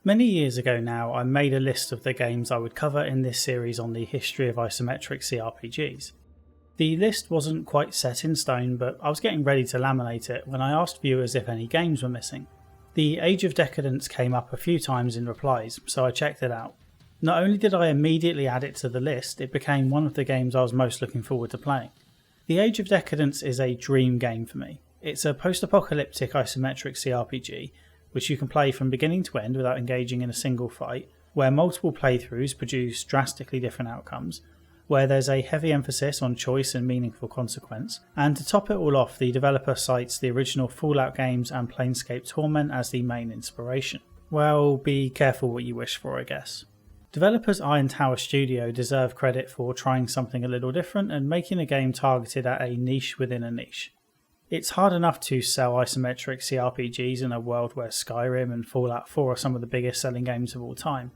Many years ago now, I made a list of the games I would cover in this series on the history of isometric CRPGs. The list wasn't quite set in stone, but I was getting ready to laminate it when I asked viewers if any games were missing. The Age of Decadence came up a few times in replies, so I checked it out. Not only did I immediately add it to the list, it became one of the games I was most looking forward to playing. The Age of Decadence is a dream game for me. It's a post-apocalyptic isometric CRPG, which you can play from beginning to end without engaging in a single fight, where multiple playthroughs produce drastically different outcomes, where there's a heavy emphasis on choice and meaningful consequence, and to top it all off, the developer cites the original Fallout games and Planescape Torment as the main inspiration. Well, be careful what you wish for, I guess. Developers Iron Tower Studio deserve credit for trying something a little different and making a game targeted at a niche within a niche. It's hard enough to sell isometric CRPGs in a world where Skyrim and Fallout 4 are some of the biggest selling games of all time.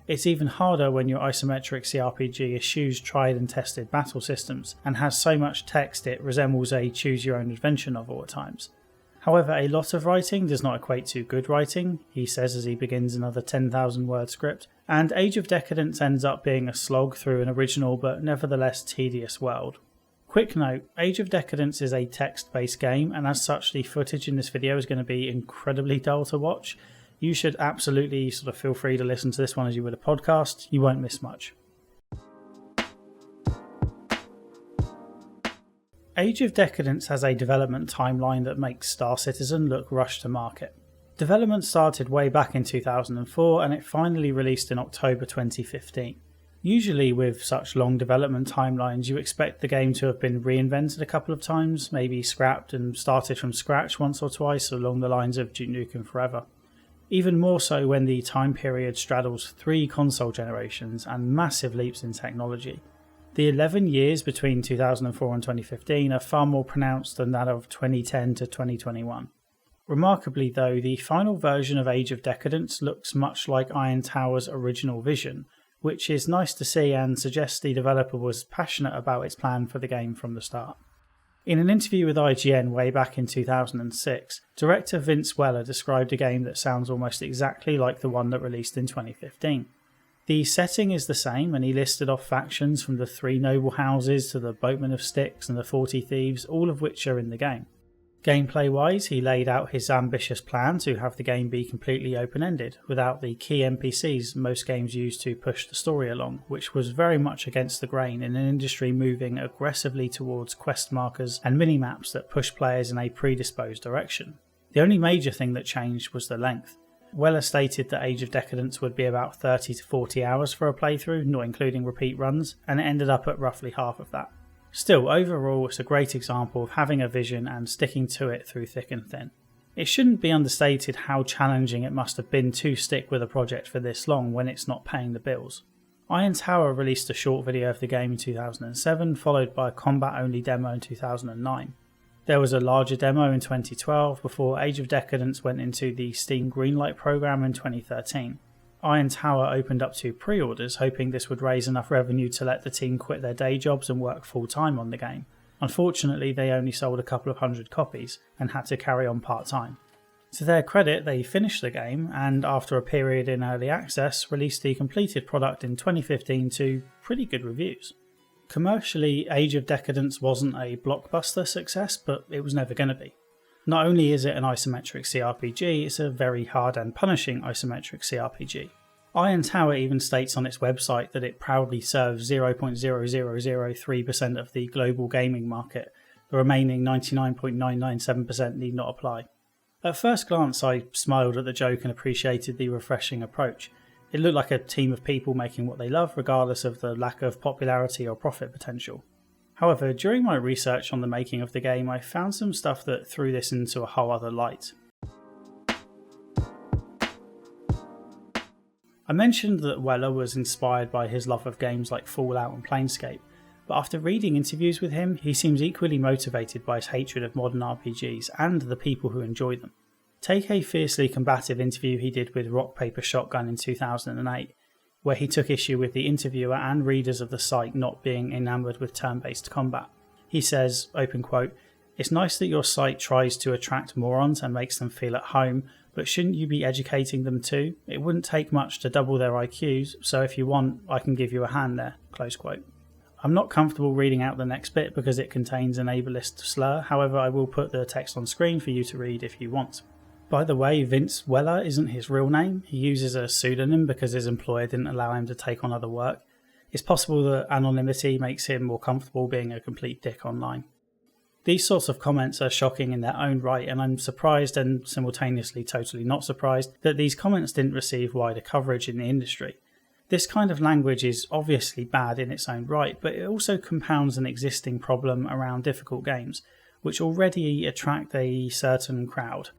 It's even harder when your isometric CRPG eschews tried and tested battle systems and has so much text it resembles a choose-your-own-adventure novel at times. However, a lot of writing does not equate to good writing, he says as he begins another 10,000 word script, and Age of Decadence ends up being a slog through an original but nevertheless tedious world. Quick note, Age of Decadence is a text-based game, and as such the footage in this video is going to be incredibly dull to watch. You should absolutely feel free to listen to this one as you would a podcast, you won't miss much. Age of Decadence has a development timeline that makes Star Citizen look rushed to market. Development started way back in 2004 and it finally released in October 2015. Usually with such long development timelines you expect the game to have been reinvented a couple of times, maybe scrapped and started from scratch once or twice along the lines of Duke Nukem Forever. Even more so when the time period straddles 3 console generations and massive leaps in technology. The 11 years between 2004 and 2015 are far more pronounced than that of 2010 to 2021. Remarkably though, the final version of Age of Decadence looks much like Iron Tower's original vision, which is nice to see and suggests the developer was passionate about its plan for the game from the start. In an interview with IGN way back in 2006, director Vince Weller described a game that sounds almost exactly like the one that released in 2015. The setting is the same and he listed off factions from the 3 noble houses to the boatmen of Styx and the 40 thieves, all of which are in the game. Gameplay wise, he laid out his ambitious plan to have the game be completely open-ended, without the key NPCs most games use to push the story along, which was very much against the grain in an industry moving aggressively towards quest markers and minimaps that push players in a predisposed direction. The only major thing that changed was the length. Weller stated that Age of Decadence would be about 30 to 40 hours for a playthrough, not including repeat runs, and it ended up at roughly half of that. Still, overall it's a great example of having a vision and sticking to it through thick and thin. It shouldn't be understated how challenging it must have been to stick with a project for this long when it's not paying the bills. Iron Tower released a short video of the game in 2007, followed by a combat-only demo in 2009. There was a larger demo in 2012 before Age of Decadence went into the Steam Greenlight program in 2013. Iron Tower opened up to pre-orders, hoping this would raise enough revenue to let the team quit their day jobs and work full-time on the game. Unfortunately, they only sold a couple of hundred copies and had to carry on part-time. To their credit, they finished the game and, after a period in early access, released the completed product in 2015 to pretty good reviews. Commercially, Age of Decadence wasn't a blockbuster success, but it was never going to be. Not only is it an isometric CRPG, it's a very hard and punishing isometric CRPG. Iron Tower even states on its website that it proudly serves 0.0003% of the global gaming market. The remaining 99.997% need not apply. At first glance, I smiled at the joke and appreciated the refreshing approach. It looked like a team of people making what they love, regardless of the lack of popularity or profit potential. However, during my research on the making of the game, I found some stuff that threw this into a whole other light. I mentioned that Weller was inspired by his love of games like Fallout and Planescape, but after reading interviews with him, he seems equally motivated by his hatred of modern RPGs and the people who enjoy them. Take a fiercely combative interview he did with Rock Paper Shotgun in 2008, where he took issue with the interviewer and readers of the site not being enamoured with turn-based combat. He says, open quote, "It's nice that your site tries to attract morons and makes them feel at home, but shouldn't you be educating them too? It wouldn't take much to double their IQs, so if you want, I can give you a hand there." Close quote. I'm not comfortable reading out the next bit because it contains an ableist slur, however I will put the text on screen for you to read if you want. By the way, Vince Weller isn't his real name. He uses a pseudonym because his employer didn't allow him to take on other work. It's possible that anonymity makes him more comfortable being a complete dick online. These sorts of comments are shocking in their own right, and I'm surprised and simultaneously totally not surprised that these comments didn't receive wider coverage in the industry. This kind of language is obviously bad in its own right, but it also compounds an existing problem around difficult games, which already attract a certain crowd.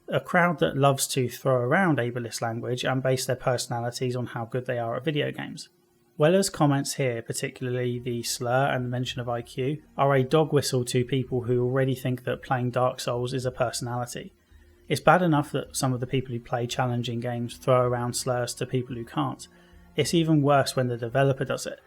A crowd that loves to throw around ableist language and base their personalities on how good they are at video games. Weller's comments here, particularly the slur and the mention of IQ, are a dog whistle to people who already think that playing Dark Souls is a personality. It's bad enough that some of the people who play challenging games throw around slurs to people who can't. It's even worse when the developer does it.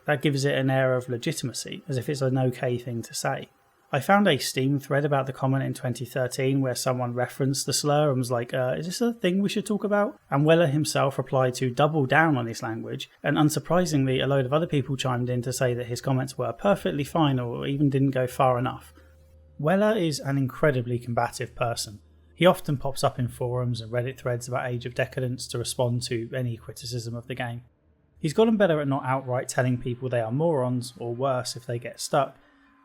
That gives it an air of legitimacy, as if it's an okay thing to say. I found a Steam thread about the comment in 2013 where someone referenced the slur and was like, is this a thing we should talk about? And Weller himself replied to double down on his language, and unsurprisingly a load of other people chimed in to say that his comments were perfectly fine or even didn't go far enough. Weller is an incredibly combative person. He often pops up in forums and Reddit threads about Age of Decadence to respond to any criticism of the game. He's gotten better at not outright telling people they are morons, or worse if they get stuck,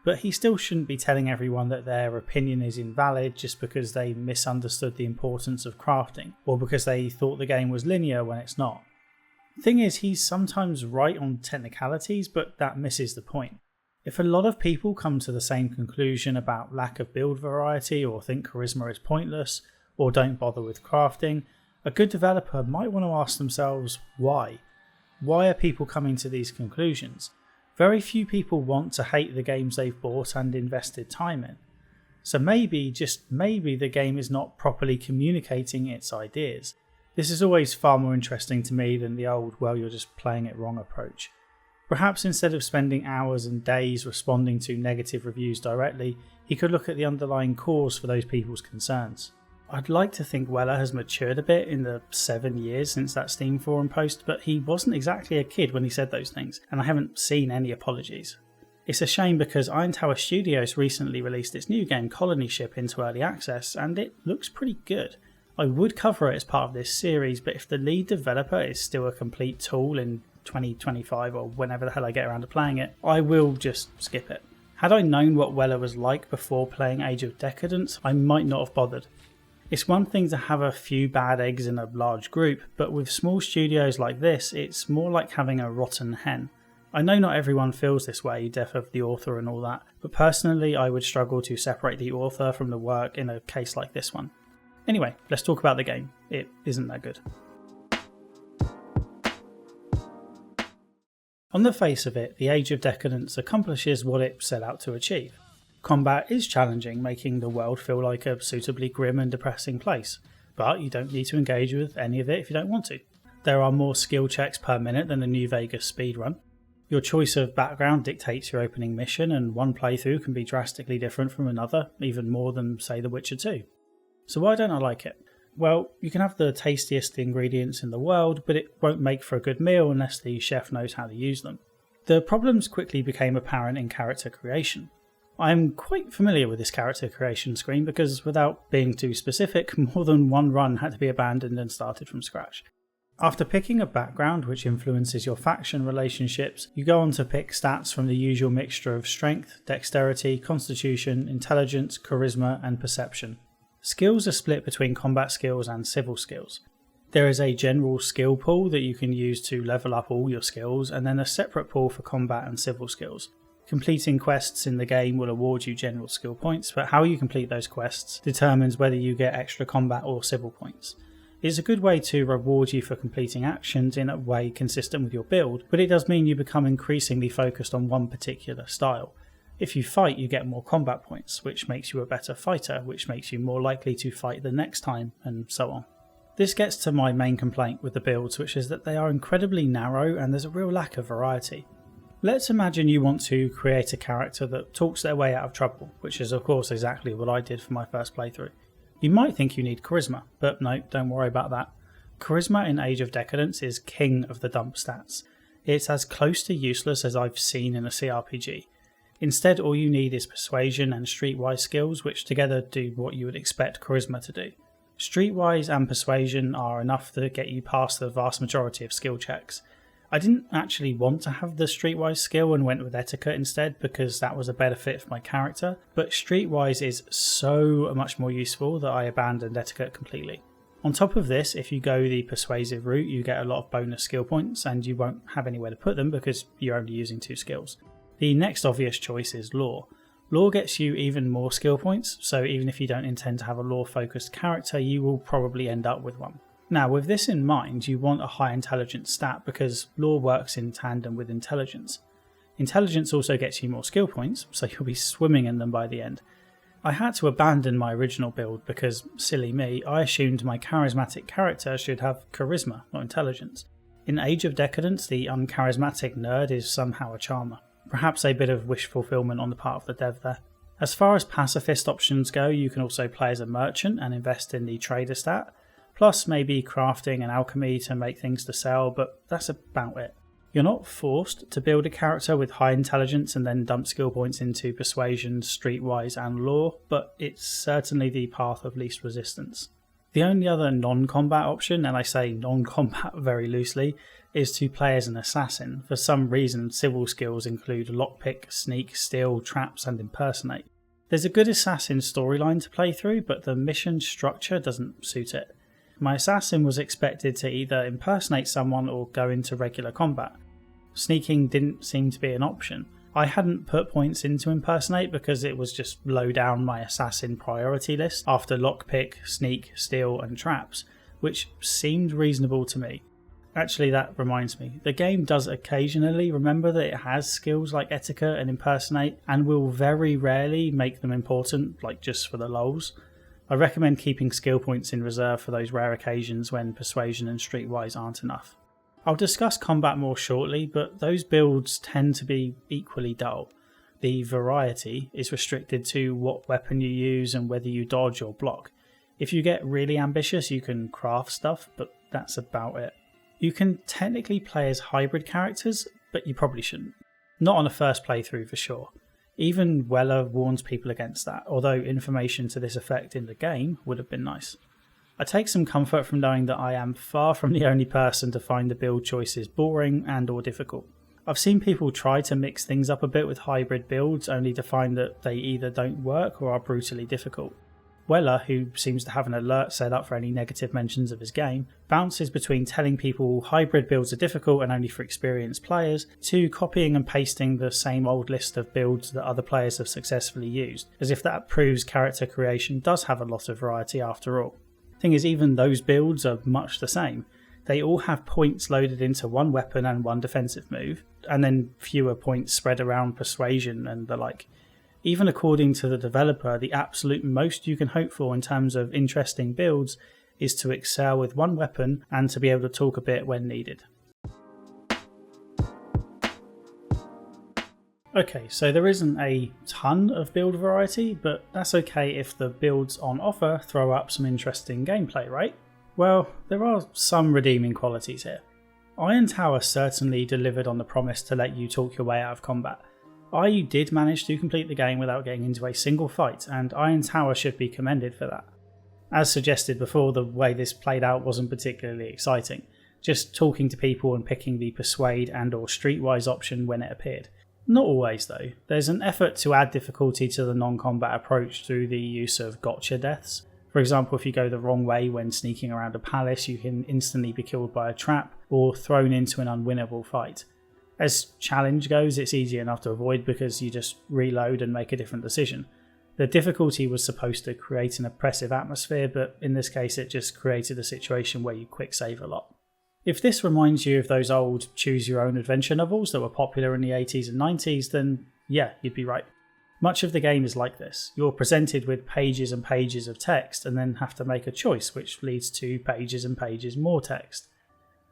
but he still shouldn't be telling everyone that their opinion is invalid just because they misunderstood the importance of crafting, or because they thought the game was linear when it's not. The thing is, he's sometimes right on technicalities, but that misses the point. If a lot of people come to the same conclusion about lack of build variety, or think charisma is pointless, or don't bother with crafting, a good developer might want to ask themselves why. Why are people coming to these conclusions? Very few people want to hate the games they've bought and invested time in. So maybe, just maybe, the game is not properly communicating its ideas. This is always far more interesting to me than the old, well, you're just playing it wrong approach. Perhaps instead of spending hours and days responding to negative reviews directly, he could look at the underlying cause for those people's concerns. I'd like to think Weller has matured a bit in the 7 years since that Steam forum post, but he wasn't exactly a kid when he said those things, and I haven't seen any apologies. It's a shame because Iron Tower Studios recently released its new game Colony Ship into early access, and it looks pretty good. I would cover it as part of this series, but if the lead developer is still a complete tool in 2025 or whenever the hell I get around to playing it, I will just skip it. Had I known what Weller was like before playing Age of Decadence, I might not have bothered. It's one thing to have a few bad eggs in a large group, but with small studios like this, it's more like having a rotten hen. I know not everyone feels this way, death of the author and all that, but personally I would struggle to separate the author from the work in a case like this one. Anyway, let's talk about the game. It isn't that good. On the face of it, the Age of Decadence accomplishes what it set out to achieve. Combat is challenging, making the world feel like a suitably grim and depressing place, but you don't need to engage with any of it if you don't want to. There are more skill checks per minute than a New Vegas speedrun. Your choice of background dictates your opening mission, and one playthrough can be drastically different from another, even more than, say, The Witcher 2. So why don't I like it? Well, you can have the tastiest ingredients in the world, but it won't make for a good meal unless the chef knows how to use them. The problems quickly became apparent in character creation. I am quite familiar with this character creation screen because, without being too specific, more than one run had to be abandoned and started from scratch. After picking a background which influences your faction relationships, you go on to pick stats from the usual mixture of strength, dexterity, constitution, intelligence, charisma, and perception. Skills are split between combat skills and civil skills. There is a general skill pool that you can use to level up all your skills, and then a separate pool for combat and civil skills. Completing quests in the game will award you general skill points, but how you complete those quests determines whether you get extra combat or civil points. It's a good way to reward you for completing actions in a way consistent with your build, but it does mean you become increasingly focused on one particular style. If you fight, you get more combat points, which makes you a better fighter, which makes you more likely to fight the next time, and so on. This gets to my main complaint with the builds, which is that they are incredibly narrow and there's a real lack of variety. Let's imagine you want to create a character that talks their way out of trouble, which is of course exactly what I did for my first playthrough. You might think you need charisma, but no, don't worry about that. Charisma in Age of Decadence is king of the dump stats. It's as close to useless as I've seen in a CRPG. Instead, all you need is persuasion and streetwise skills, which together do what you would expect charisma to do. Streetwise and persuasion are enough to get you past the vast majority of skill checks. I didn't actually want to have the streetwise skill and went with etiquette instead because that was a better fit for my character, but streetwise is so much more useful that I abandoned etiquette completely. On top of this, if you go the persuasive route, you get a lot of bonus skill points and you won't have anywhere to put them because you're only using 2 skills. The next obvious choice is lore. Lore gets you even more skill points, so even if you don't intend to have a lore focused character, you will probably end up with one. Now, with this in mind, you want a high intelligence stat because lore works in tandem with intelligence. Intelligence also gets you more skill points, so you'll be swimming in them by the end. I had to abandon my original build because, silly me, I assumed my charismatic character should have charisma, not intelligence. In Age of Decadence, the uncharismatic nerd is somehow a charmer. Perhaps a bit of wish fulfillment on the part of the dev there. As far as pacifist options go, you can also play as a merchant and invest in the trader stat, plus maybe crafting and alchemy to make things to sell, but that's about it. You're not forced to build a character with high intelligence and then dump skill points into persuasion, streetwise and lore, but it's certainly the path of least resistance. The only other non-combat option, and I say non-combat very loosely, is to play as an assassin. For some reason, civil skills include lockpick, sneak, steal, traps and impersonate. There's a good assassin storyline to play through, but the mission structure doesn't suit it. My assassin was expected to either impersonate someone or go into regular combat. Sneaking didn't seem to be an option. I hadn't put points into impersonate because it was just low down my assassin priority list after lockpick, sneak, steal and traps, which seemed reasonable to me. Actually, that reminds me, the game does occasionally remember that it has skills like etiquette and impersonate and will very rarely make them important, like just for the lols. I recommend keeping skill points in reserve for those rare occasions when persuasion and streetwise aren't enough. I'll discuss combat more shortly, but those builds tend to be equally dull. The variety is restricted to what weapon you use and whether you dodge or block. If you get really ambitious, you can craft stuff, but that's about it. You can technically play as hybrid characters, but you probably shouldn't. Not on a first playthrough for sure. Even Weller warns people against that, although information to this effect in the game would have been nice. I take some comfort from knowing that I am far from the only person to find the build choices boring and or difficult. I've seen people try to mix things up a bit with hybrid builds only to find that they either don't work or are brutally difficult. Weller, who seems to have an alert set up for any negative mentions of his game, bounces between telling people hybrid builds are difficult and only for experienced players, to copying and pasting the same old list of builds that other players have successfully used, as if that proves character creation does have a lot of variety after all. Thing is, even those builds are much the same. They all have points loaded into one weapon and one defensive move, and then fewer points spread around persuasion and the like. Even according to the developer, the absolute most you can hope for in terms of interesting builds is to excel with one weapon and to be able to talk a bit when needed. Okay, so there isn't a ton of build variety, but that's okay if the builds on offer throw up some interesting gameplay, right? Well, there are some redeeming qualities here. Iron Tower certainly delivered on the promise to let you talk your way out of combat. I did manage to complete the game without getting into a single fight, and Iron Tower should be commended for that. As suggested before, the way this played out wasn't particularly exciting, just talking to people and picking the persuade and or streetwise option when it appeared. Not always though. There's an effort to add difficulty to the non-combat approach through the use of gotcha deaths. For example, if you go the wrong way when sneaking around a palace, you can instantly be killed by a trap or thrown into an unwinnable fight. As challenge goes, it's easy enough to avoid because you just reload and make a different decision. The difficulty was supposed to create an oppressive atmosphere, but in this case it just created a situation where you quick save a lot. If this reminds you of those old choose-your-own-adventure novels that were popular in the 80s and 90s, then yeah, you'd be right. Much of the game is like this. You're presented with pages and pages of text and then have to make a choice, which leads to pages and pages more text.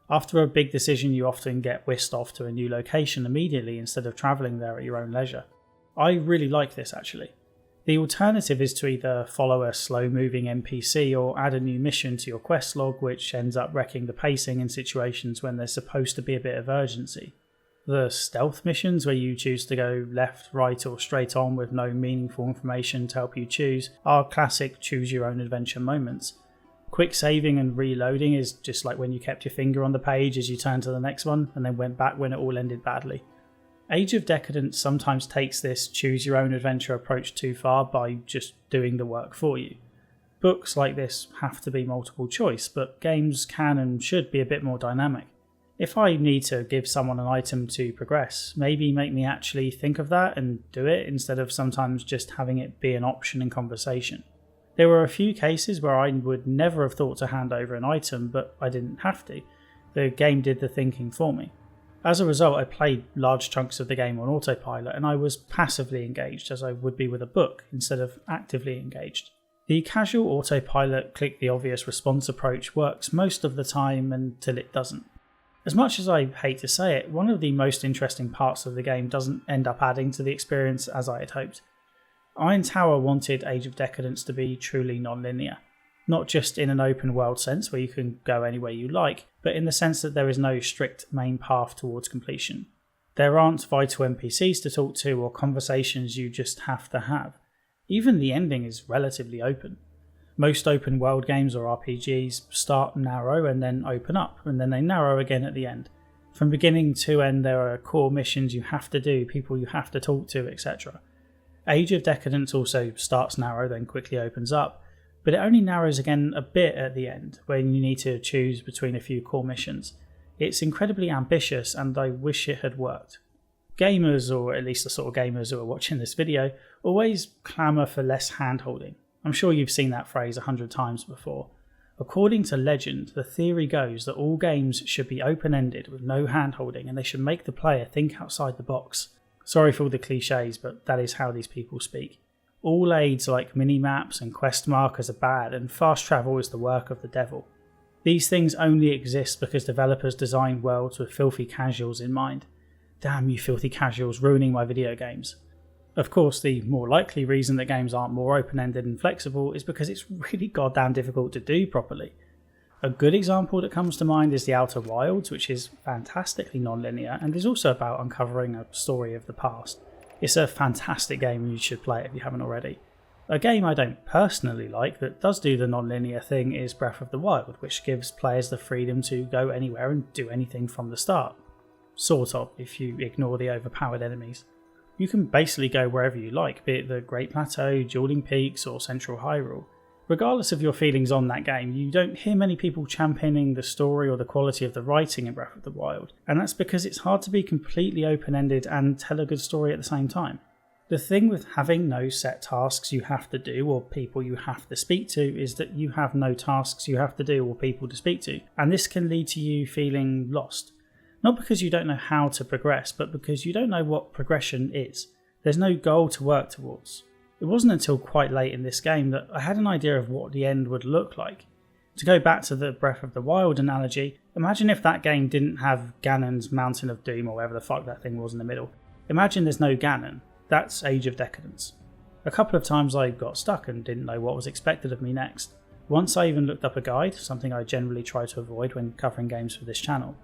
After a big decision, you often get whisked off to a new location immediately instead of travelling there at your own leisure. I really like this actually. The alternative is to either follow a slow-moving NPC or add a new mission to your quest log, which ends up wrecking the pacing in situations when there's supposed to be a bit of urgency. The stealth missions, where you choose to go left, right or straight on with no meaningful information to help you choose, are classic choose-your-own-adventure moments. Quick saving and reloading is just like when you kept your finger on the page as you turned to the next one and then went back when it all ended badly. Age of Decadence sometimes takes this choose-your-own-adventure approach too far by just doing the work for you. Books like this have to be multiple choice, but games can and should be a bit more dynamic. If I need to give someone an item to progress, maybe make me actually think of that and do it instead of sometimes just having it be an option in conversation. There were a few cases where I would never have thought to hand over an item, but I didn't have to. The game did the thinking for me. As a result, I played large chunks of the game on autopilot and I was passively engaged as I would be with a book instead of actively engaged. The casual autopilot click the obvious response approach works most of the time until it doesn't. As much as I hate to say it, one of the most interesting parts of the game doesn't end up adding to the experience as I had hoped. Iron Tower wanted Age of Decadence to be truly non-linear. Not just in an open world sense where you can go anywhere you like, but in the sense that there is no strict main path towards completion. There aren't vital NPCs to talk to or conversations you just have to have. Even the ending is relatively open. Most open world games or RPGs start narrow and then open up, and then they narrow again at the end. From beginning to end there are core missions you have to do, people you have to talk to, etc. Age of Decadence also starts narrow then quickly opens up, but it only narrows again a bit at the end when you need to choose between a few core missions. It's incredibly ambitious and I wish it had worked. Gamers, or at least the sort of gamers who are watching this video, always clamour for less hand-holding. I'm sure you've seen that phrase 100 times before. According to legend, the theory goes that all games should be open-ended with no hand-holding and they should make the player think outside the box. Sorry for all the cliches, but that is how these people speak. All aids like mini-maps and quest markers are bad and fast travel is the work of the devil. These things only exist because developers design worlds with filthy casuals in mind. Damn you filthy casuals ruining my video games. Of course, the more likely reason that games aren't more open-ended and flexible is because it's really goddamn difficult to do properly. A good example that comes to mind is The Outer Wilds, which is fantastically non-linear and is also about uncovering a story of the past. It's a fantastic game and you should play it if you haven't already. A game I don't personally like that does do the non-linear thing is Breath of the Wild, which gives players the freedom to go anywhere and do anything from the start. Sort of, if you ignore the overpowered enemies. You can basically go wherever you like, be it the Great Plateau, Dueling Peaks or Central Hyrule. Regardless of your feelings on that game, you don't hear many people championing the story or the quality of the writing in Breath of the Wild, and that's because it's hard to be completely open-ended and tell a good story at the same time. The thing with having no set tasks you have to do or people you have to speak to is that you have no tasks you have to do or people to speak to, and this can lead to you feeling lost. Not because you don't know how to progress, but because you don't know what progression is. There's no goal to work towards. It wasn't until quite late in this game that I had an idea of what the end would look like. To go back to the Breath of the Wild analogy, imagine if that game didn't have Ganon's Mountain of Doom or whatever the fuck that thing was in the middle. Imagine there's no Ganon. That's Age of Decadence. A couple of times I got stuck and didn't know what was expected of me next. Once I even looked up a guide, something I generally try to avoid when covering games for this channel.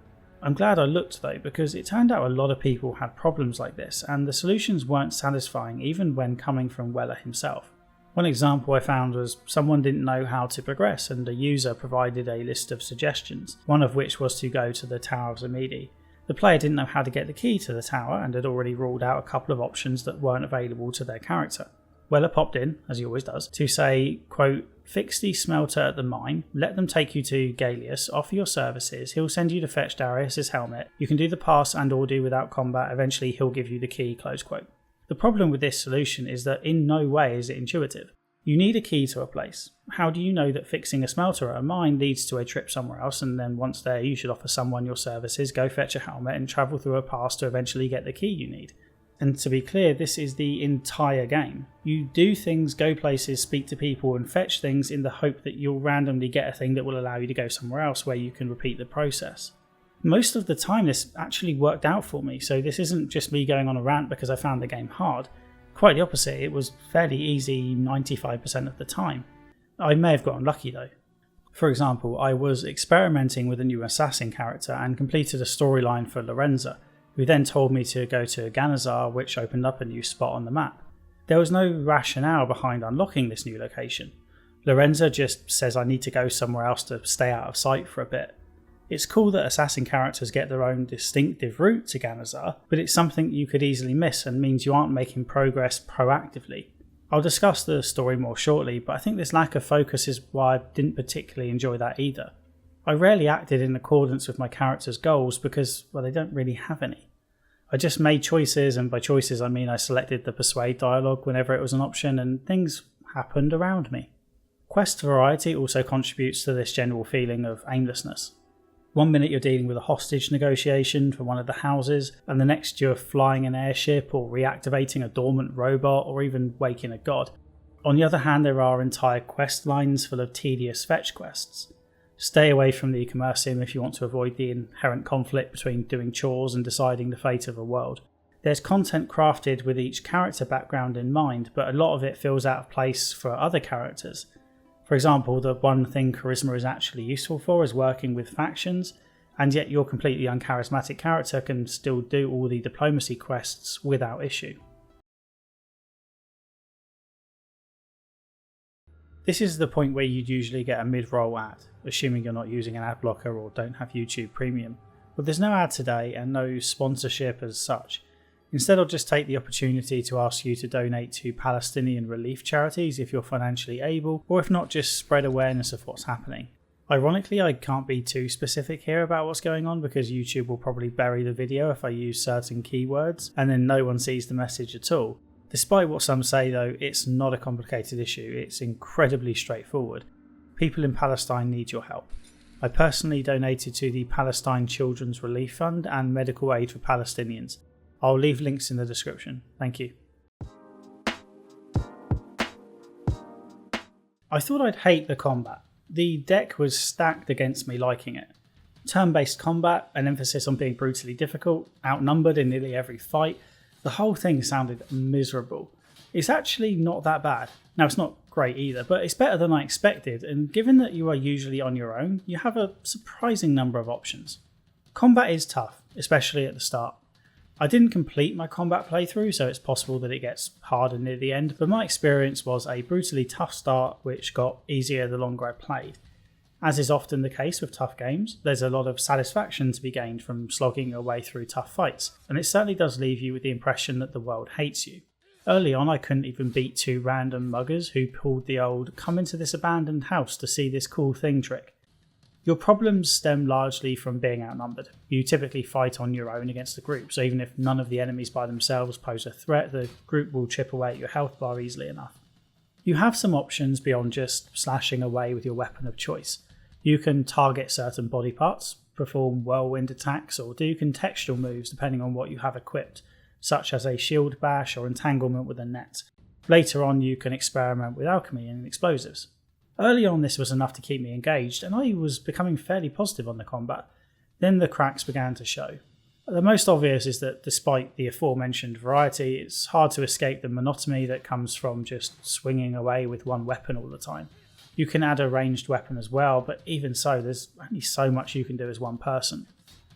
I'm glad I looked though, because it turned out a lot of people had problems like this, and the solutions weren't satisfying even when coming from Weller himself. One example I found was someone didn't know how to progress, and a user provided a list of suggestions, one of which was to go to the Tower of Zamidi. The player didn't know how to get the key to the tower and had already ruled out a couple of options that weren't available to their character. Weller popped in, as he always does, to say, quote, "Fix the smelter at the mine, let them take you to Galius, offer your services, he'll send you to fetch Darius' helmet, you can do the pass and or do without combat, eventually he'll give you the key," close quote. The problem with this solution is that in no way is it intuitive. You need a key to a place. How do you know that fixing a smelter at a mine leads to a trip somewhere else, and then once there you should offer someone your services, go fetch a helmet and travel through a pass to eventually get the key you need? And to be clear, this is the entire game. You do things, go places, speak to people and fetch things in the hope that you'll randomly get a thing that will allow you to go somewhere else where you can repeat the process. Most of the time this actually worked out for me, so this isn't just me going on a rant because I found the game hard. Quite the opposite, it was fairly easy 95% of the time. I may have gotten lucky though. For example, I was experimenting with a new assassin character and completed a storyline for Lorenza, who then told me to go to Ganazar, which opened up a new spot on the map. There was no rationale behind unlocking this new location. Lorenza just says I need to go somewhere else to stay out of sight for a bit. It's cool that assassin characters get their own distinctive route to Ganazar, but it's something you could easily miss and means you aren't making progress proactively. I'll discuss the story more shortly, but I think this lack of focus is why I didn't particularly enjoy that either. I rarely acted in accordance with my character's goals because, well, they don't really have any. I just made choices, and by choices I mean I selected the persuade dialogue whenever it was an option, and things happened around me. Quest variety also contributes to this general feeling of aimlessness. One minute you're dealing with a hostage negotiation for one of the houses, and the next you're flying an airship or reactivating a dormant robot or even waking a god. On the other hand, there are entire quest lines full of tedious fetch quests. Stay away from the commercium if you want to avoid the inherent conflict between doing chores and deciding the fate of a world. There's content crafted with each character background in mind, but a lot of it feels out of place for other characters. For example, the one thing charisma is actually useful for is working with factions, and yet your completely uncharismatic character can still do all the diplomacy quests without issue. This is the point where you'd usually get a mid-roll ad, assuming you're not using an ad blocker or don't have YouTube Premium. But there's no ad today and no sponsorship as such. Instead, I'll just take the opportunity to ask you to donate to Palestinian relief charities if you're financially able, or if not, just spread awareness of what's happening. Ironically, I can't be too specific here about what's going on because YouTube will probably bury the video if I use certain keywords, and then no one sees the message at all. Despite what some say though, it's not a complicated issue, it's incredibly straightforward. People in Palestine need your help. I personally donated to the Palestine Children's Relief Fund and Medical Aid for Palestinians. I'll leave links in the description. Thank you. I thought I'd hate the combat. The deck was stacked against me liking it. Turn-based combat, an emphasis on being brutally difficult, outnumbered in nearly every fight. The whole thing sounded miserable. It's actually not that bad. Now, it's not great either, but it's better than I expected, and given that you are usually on your own, you have a surprising number of options. Combat is tough, especially at the start. I didn't complete my combat playthrough, so it's possible that it gets harder near the end, but my experience was a brutally tough start which got easier the longer I played. As is often the case with tough games, there's a lot of satisfaction to be gained from slogging your way through tough fights, and it certainly does leave you with the impression that the world hates you. Early on I couldn't even beat two random muggers who pulled the old "come into this abandoned house to see this cool thing" trick. Your problems stem largely from being outnumbered. You typically fight on your own against a group, so even if none of the enemies by themselves pose a threat, the group will chip away at your health bar easily enough. You have some options beyond just slashing away with your weapon of choice. You can target certain body parts, perform whirlwind attacks, or do contextual moves depending on what you have equipped, such as a shield bash or entanglement with a net. Later on you can experiment with alchemy and explosives. Early on this was enough to keep me engaged, and I was becoming fairly positive on the combat. Then the cracks began to show. The most obvious is that despite the aforementioned variety, it's hard to escape the monotony that comes from just swinging away with one weapon all the time. You can add a ranged weapon as well, but even so, there's only so much you can do as one person.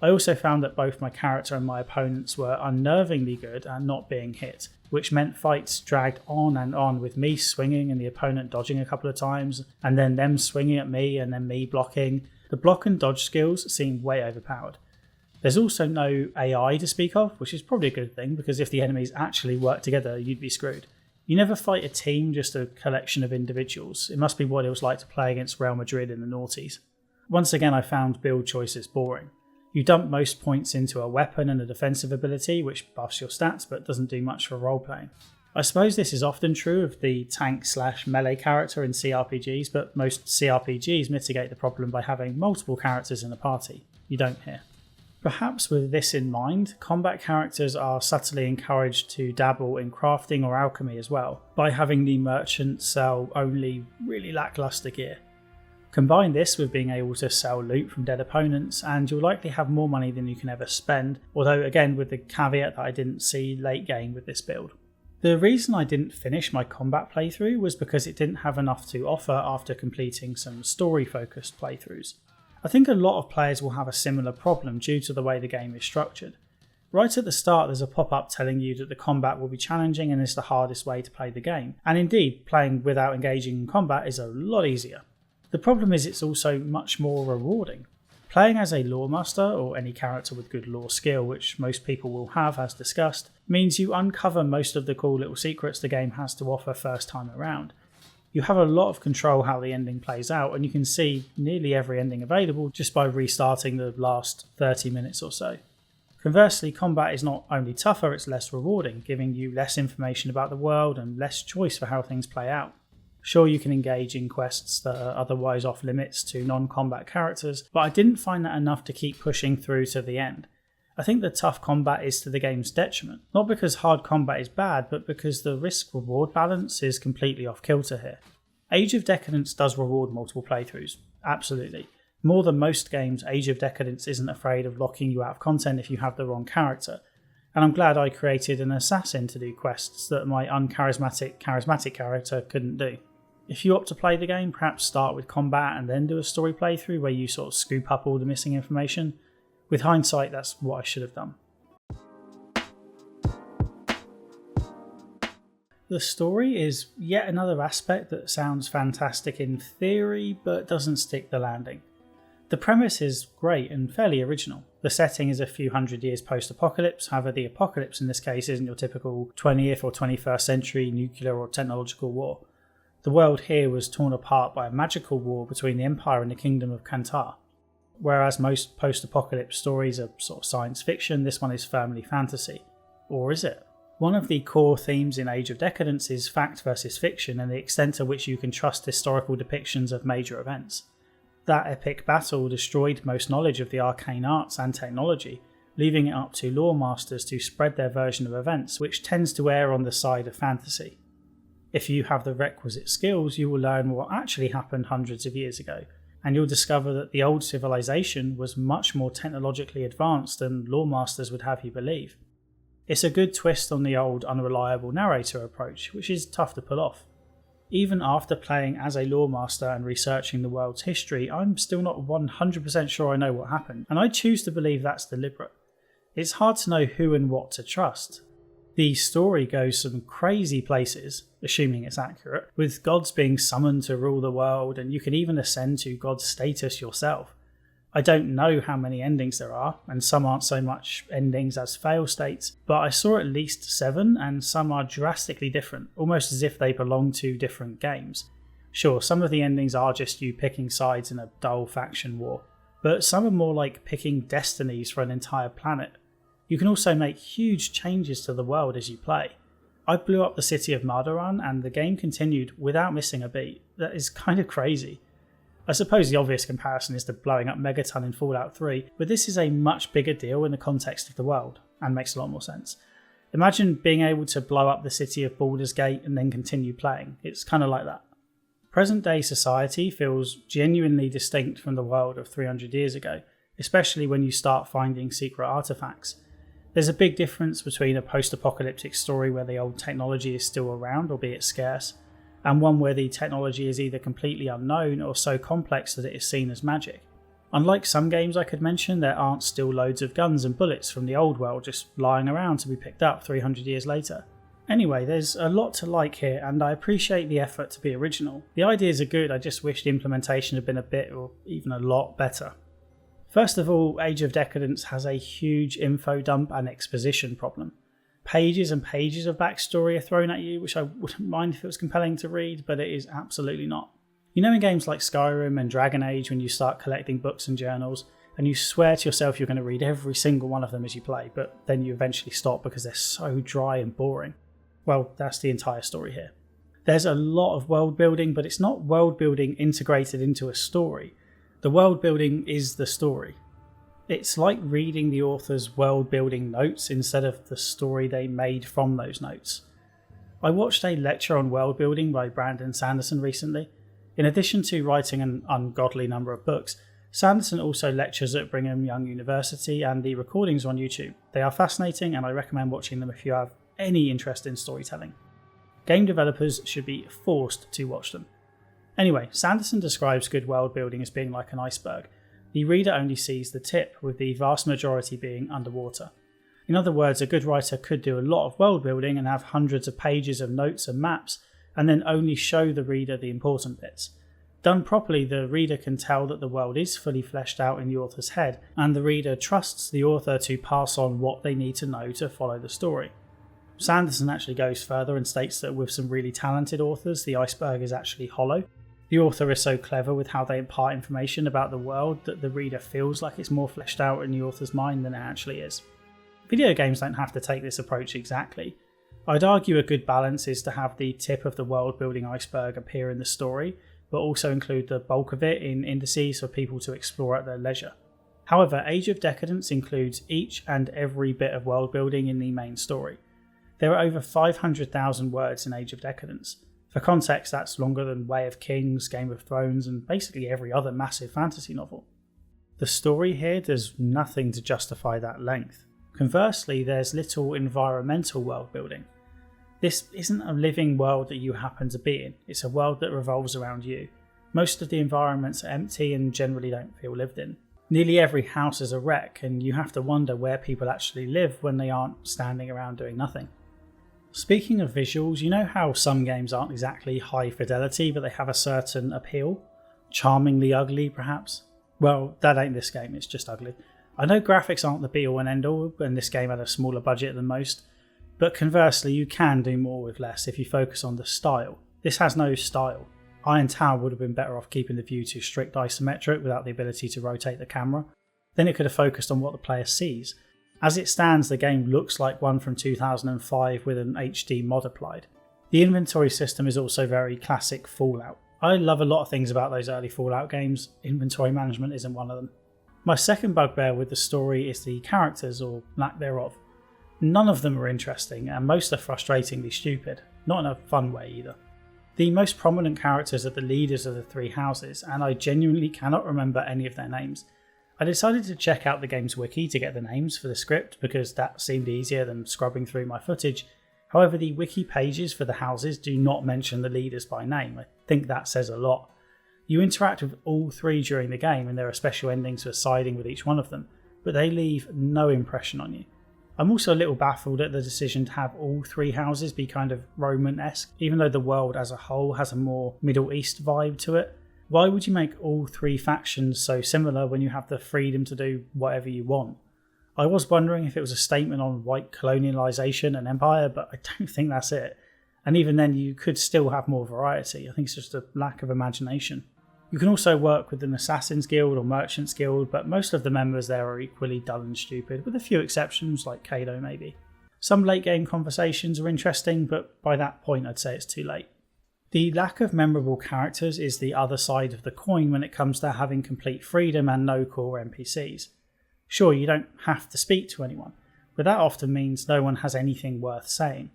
I also found that both my character and my opponents were unnervingly good at not being hit, which meant fights dragged on and on with me swinging and the opponent dodging a couple of times, and then them swinging at me and then me blocking. The block and dodge skills seem way overpowered. There's also no AI to speak of, which is probably a good thing because if the enemies actually work together, you'd be screwed. You never fight a team, just a collection of individuals. It must be what it was like to play against Real Madrid in the noughties. Once again, I found build choices boring. You dump most points into a weapon and a defensive ability, which buffs your stats but doesn't do much for roleplaying. I suppose this is often true of the tank/melee character in CRPGs, but most CRPGs mitigate the problem by having multiple characters in a party. You don't here. Perhaps with this in mind, combat characters are subtly encouraged to dabble in crafting or alchemy as well, by having the merchant sell only really lackluster gear. Combine this with being able to sell loot from dead opponents and you'll likely have more money than you can ever spend, although again with the caveat that I didn't see late game with this build. The reason I didn't finish my combat playthrough was because it didn't have enough to offer after completing some story-focused playthroughs. I think a lot of players will have a similar problem due to the way the game is structured. Right at the start there's a pop-up telling you that the combat will be challenging and is the hardest way to play the game, and indeed playing without engaging in combat is a lot easier. The problem is it's also much more rewarding. Playing as a lore master, or any character with good lore skill, which most people will have as discussed, means you uncover most of the cool little secrets the game has to offer first time around. You have a lot of control how the ending plays out, and you can see nearly every ending available just by restarting the last 30 minutes or so. Conversely, combat is not only tougher, it's less rewarding, giving you less information about the world and less choice for how things play out. Sure, you can engage in quests that are otherwise off limits to non-combat characters, but I didn't find that enough to keep pushing through to the end. I think the tough combat is to the game's detriment, not because hard combat is bad, but because the risk-reward balance is completely off kilter here. Age of Decadence does reward multiple playthroughs, absolutely. More than most games, Age of Decadence isn't afraid of locking you out of content if you have the wrong character, and I'm glad I created an assassin to do quests that my charismatic character couldn't do. If you opt to play the game, perhaps start with combat and then do a story playthrough where you sort of scoop up all the missing information. With hindsight, that's what I should have done. The story is yet another aspect that sounds fantastic in theory, but doesn't stick the landing. The premise is great and fairly original. The setting is a few hundred years post-apocalypse, however the apocalypse in this case isn't your typical 20th or 21st century nuclear or technological war. The world here was torn apart by a magical war between the Empire and the Kingdom of Kantar. Whereas most post-apocalypse stories are sort of science fiction, this one is firmly fantasy. Or is it? One of the core themes in Age of Decadence is fact versus fiction and the extent to which you can trust historical depictions of major events. That epic battle destroyed most knowledge of the arcane arts and technology, leaving it up to lore masters to spread their version of events, which tends to err on the side of fantasy. If you have the requisite skills, you will learn what actually happened hundreds of years ago, and you'll discover that the old civilization was much more technologically advanced than lore masters would have you believe. It's a good twist on the old unreliable narrator approach, which is tough to pull off. Even after playing as a lore master and researching the world's history, I'm still not 100% sure I know what happened, and I choose to believe that's deliberate. It's hard to know who and what to trust. The story goes some crazy places, assuming it's accurate, with gods being summoned to rule the world, and you can even ascend to god's status yourself. I don't know how many endings there are, and some aren't so much endings as fail states, but I saw at least 7, and some are drastically different, almost as if they belong to different games. Sure, some of the endings are just you picking sides in a dull faction war, but some are more like picking destinies for an entire planet. You can also make huge changes to the world as you play. I blew up the city of Mardoran and the game continued without missing a beat. That is kind of crazy. I suppose the obvious comparison is to blowing up Megaton in Fallout 3, but this is a much bigger deal in the context of the world, and makes a lot more sense. Imagine being able to blow up the city of Baldur's Gate and then continue playing. It's kind of like that. Present day society feels genuinely distinct from the world of 300 years ago, especially when you start finding secret artifacts. There's a big difference between a post-apocalyptic story where the old technology is still around, albeit scarce, and one where the technology is either completely unknown or so complex that it is seen as magic. Unlike some games I could mention, there aren't still loads of guns and bullets from the old world just lying around to be picked up 300 years later. Anyway, there's a lot to like here, and I appreciate the effort to be original. The ideas are good, I just wish the implementation had been a bit or even a lot better. First of all, Age of Decadence has a huge info dump and exposition problem. Pages and pages of backstory are thrown at you, which I wouldn't mind if it was compelling to read, but it is absolutely not. You know in games like Skyrim and Dragon Age when you start collecting books and journals, and you swear to yourself you're going to read every single one of them as you play, but then you eventually stop because they're so dry and boring? Well, that's the entire story here. There's a lot of world building, but it's not world building integrated into a story. The world building is the story. It's like reading the author's world building notes instead of the story they made from those notes. I watched a lecture on world building by Brandon Sanderson recently. In addition to writing an ungodly number of books, Sanderson also lectures at Brigham Young University, and the recordings are on YouTube. They are fascinating and I recommend watching them if you have any interest in storytelling. Game developers should be forced to watch them. Anyway, Sanderson describes good world building as being like an iceberg. The reader only sees the tip, with the vast majority being underwater. In other words, a good writer could do a lot of world building and have hundreds of pages of notes and maps, and then only show the reader the important bits. Done properly, the reader can tell that the world is fully fleshed out in the author's head, and the reader trusts the author to pass on what they need to know to follow the story. Sanderson actually goes further and states that with some really talented authors, the iceberg is actually hollow. The author is so clever with how they impart information about the world that the reader feels like it's more fleshed out in the author's mind than it actually is. Video games don't have to take this approach exactly. I'd argue a good balance is to have the tip of the world building iceberg appear in the story, but also include the bulk of it in indices for people to explore at their leisure. However, Age of Decadence includes each and every bit of world building in the main story. There are over 500,000 words in Age of Decadence. For context, that's longer than Way of Kings, Game of Thrones, and basically every other massive fantasy novel. The story here does nothing to justify that length. Conversely, there's little environmental world building. This isn't a living world that you happen to be in, it's a world that revolves around you. Most of the environments are empty and generally don't feel lived in. Nearly every house is a wreck, and you have to wonder where people actually live when they aren't standing around doing nothing. Speaking of visuals, you know how some games aren't exactly high fidelity, but they have a certain appeal? Charmingly ugly, perhaps? Well, that ain't this game, it's just ugly. I know graphics aren't the be-all and end-all, and this game had a smaller budget than most, but conversely, you can do more with less if you focus on the style. This has no style. Iron Tower would have been better off keeping the view to strict isometric without the ability to rotate the camera. Then it could have focused on what the player sees. As it stands, the game looks like one from 2005 with an HD mod applied. The inventory system is also very classic Fallout. I love a lot of things about those early Fallout games, inventory management isn't one of them. My second bugbear with the story is the characters, or lack thereof. None of them are interesting, and most are frustratingly stupid, not in a fun way either. The most prominent characters are the leaders of the three houses, and I genuinely cannot remember any of their names. I decided to check out the game's wiki to get the names for the script because that seemed easier than scrubbing through my footage. However, the wiki pages for the houses do not mention the leaders by name. I think that says a lot. You interact with all three during the game, and there are special endings for siding with each one of them, but they leave no impression on you. I'm also a little baffled at the decision to have all three houses be kind of Roman-esque, even though the world as a whole has a more Middle East vibe to it. Why would you make all three factions so similar when you have the freedom to do whatever you want? I was wondering if it was a statement on white colonialisation and empire, but I don't think that's it. And even then, you could still have more variety. I think it's just a lack of imagination. You can also work with an Assassin's Guild or Merchant's Guild, but most of the members there are equally dull and stupid, with a few exceptions like Kado maybe. Some late game conversations are interesting, but by that point I'd say it's too late. The lack of memorable characters is the other side of the coin when it comes to having complete freedom and no core NPCs. Sure, you don't have to speak to anyone, but that often means no one has anything worth saying.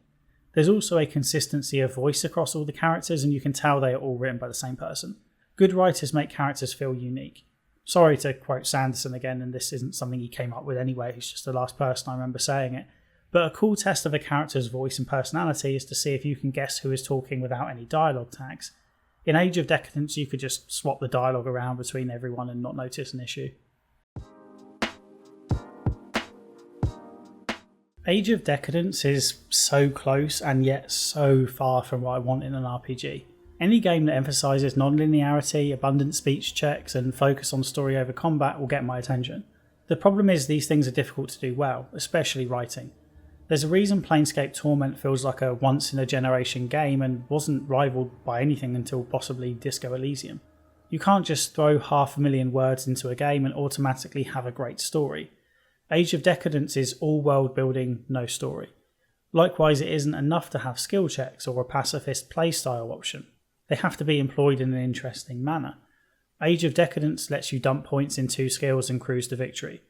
There's also a consistency of voice across all the characters, and you can tell they are all written by the same person. Good writers make characters feel unique. Sorry to quote Sanderson again, and this isn't something he came up with anyway, he's just the last person I remember saying it. But a cool test of a character's voice and personality is to see if you can guess who is talking without any dialogue tags. In Age of Decadence, you could just swap the dialogue around between everyone and not notice an issue. Age of Decadence is so close and yet so far from what I want in an RPG. Any game that emphasises non-linearity, abundant speech checks, and focus on story over combat will get my attention. The problem is these things are difficult to do well, especially writing. There's a reason Planescape Torment feels like a once-in-a-generation game and wasn't rivaled by anything until possibly Disco Elysium. You can't just throw 500,000 words into a game and automatically have a great story. Age of Decadence is all world building, no story. Likewise, it isn't enough to have skill checks or a pacifist playstyle option. They have to be employed in an interesting manner. Age of Decadence lets you dump points in 2 skills and cruise to victory.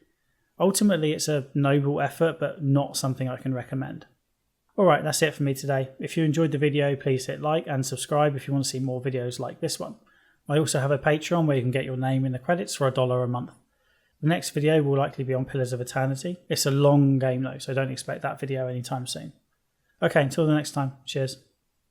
Ultimately, it's a noble effort, but not something I can recommend. Alright, that's it for me today. If you enjoyed the video, please hit like and subscribe if you want to see more videos like this one. I also have a Patreon where you can get your name in the credits for $1 a month. The next video will likely be on Pillars of Eternity. It's a long game though, so don't expect that video anytime soon. Okay, until the next time. Cheers.